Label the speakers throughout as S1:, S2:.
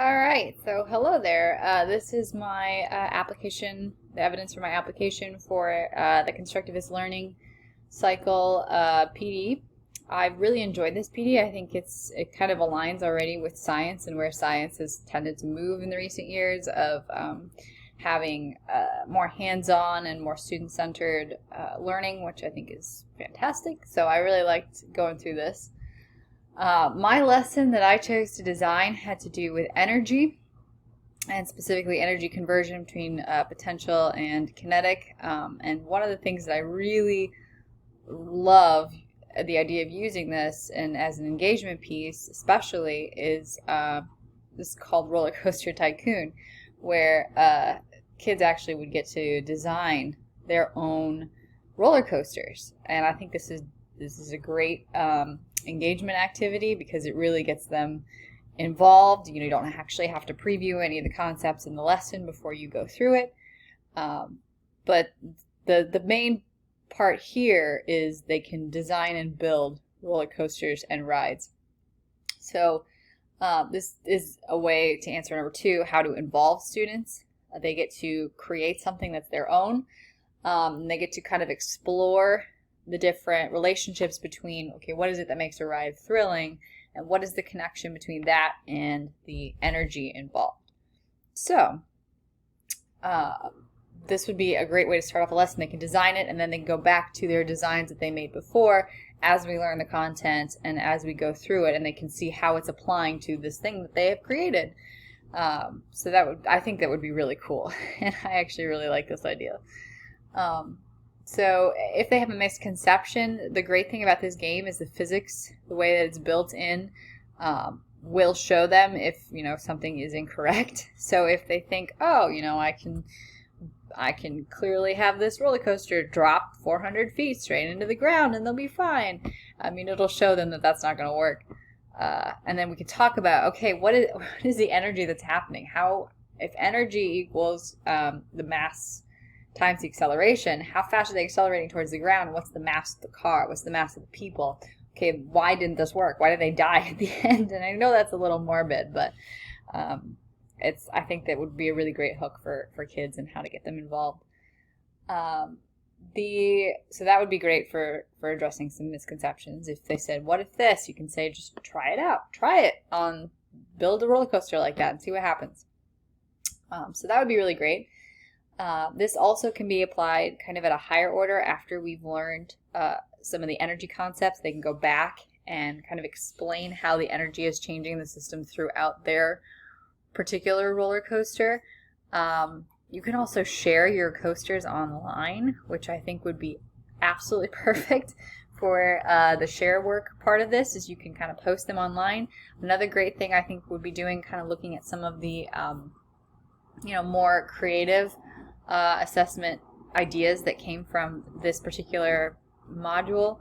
S1: All right, so hello there. This is my application, the evidence for my application for the Constructivist Learning Cycle PD. I've really enjoyed this PD. I think it kind of aligns already with science and where science has tended to move in the recent years of having more hands-on and more student-centered learning, which I think is fantastic. So I really liked going through this. My lesson that I chose to design had to do with energy, and specifically energy conversion between potential and kinetic. And one of the things that I really love the idea of using this and as an engagement piece especially is this is called Roller Coaster Tycoon, where kids actually would get to design their own roller coasters. And I think this is a great engagement activity because it really gets them involved. You don't actually have to preview any of the concepts in the lesson before you go through it. But the main part here is they can design and build roller coasters and rides. So this is a way to answer number 2, how to involve students. They get to create something that's their own. They get to kind of explore the different relationships between, okay, what is it that makes a ride thrilling, and what is the connection between that and the energy involved. So this would be a great way to start off a lesson. They can design it, and then they can go back to their designs that they made before as we learn the content and as we go through it, and they can see how it's applying to this thing that they have created. So I think that would be really cool, and I actually really like this idea. So if they have a misconception, the great thing about this game is the physics, the way that it's built in, will show them if, something is incorrect. So if they think, oh, I can clearly have this roller coaster drop 400 feet straight into the ground and they'll be fine. It'll show them that that's not going to work. And then we can talk about, okay, what is the energy that's happening? If energy equals the mass times the acceleration, how fast are they accelerating towards the ground? What's the mass of the car? What's the mass of the people? Okay, why didn't this work? Why did they die at the end? And I know that's a little morbid, but I think that would be a really great hook for kids and how to get them involved. So that would be great for addressing some misconceptions. If they said, what if this? You can say, just try it out. Try it build a roller coaster like that and see what happens. So that would be really great. This also can be applied kind of at a higher order after we've learned some of the energy concepts. They can go back and kind of explain how the energy is changing the system throughout their particular roller coaster. You can also share your coasters online, which I think would be absolutely perfect for the share work part of this, is you can kind of post them online. Another great thing I think would be doing, kind of looking at some of the more creative assessment ideas that came from this particular module.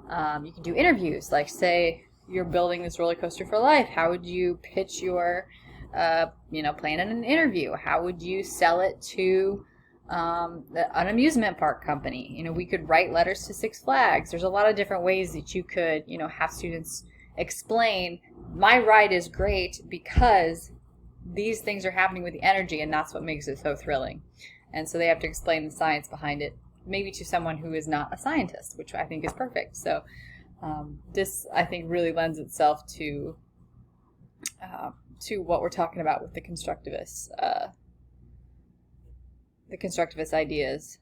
S1: You can do interviews, like say you're building this roller coaster for life. How would you pitch your plan in an interview? How would you sell it to an amusement park company? We could write letters to Six Flags. There's a lot of different ways that you could have students explain, my ride is great because these things are happening with the energy, and that's what makes it so thrilling. And so they have to explain the science behind it, maybe to someone who is not a scientist, which I think is perfect. So this, I think, really lends itself to what we're talking about with the constructivist ideas.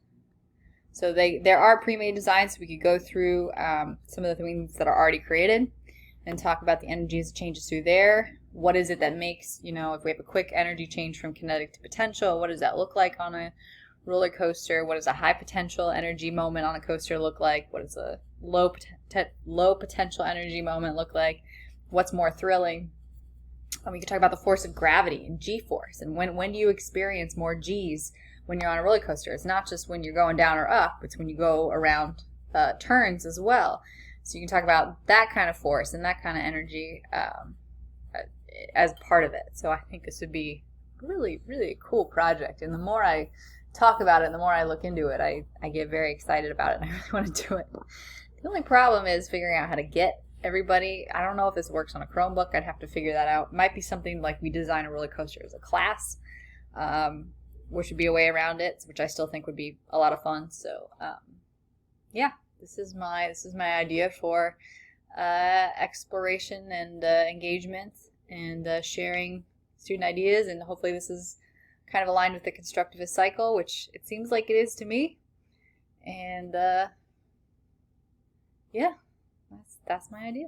S1: So there are pre-made designs, so we could go through some of the things that are already created and talk about the energy as it changes through there. What is it that makes, if we have a quick energy change from kinetic to potential, what does that look like on a roller coaster? What does a high potential energy moment on a coaster look like? What does a low potential energy moment look like? What's more thrilling? And we can talk about the force of gravity and G-force, and when do you experience more G's when you're on a roller coaster? It's not just when you're going down or up, it's when you go around turns as well. So you can talk about that kind of force and that kind of energy as part of it. So I think this would be really, really a cool project. And the more I talk about it, the more I look into it, I get very excited about it, and I really want to do it. The only problem is figuring out how to get everybody, I don't know if this works on a Chromebook. I'd have to figure that out. It might be something like we design a roller coaster as a class, which would be a way around it, which I still think would be a lot of fun. So, yeah, this is my idea for exploration and engagement and sharing student ideas, and hopefully this is kind of aligned with the constructivist cycle, which it seems like it is to me. And yeah, that's my idea.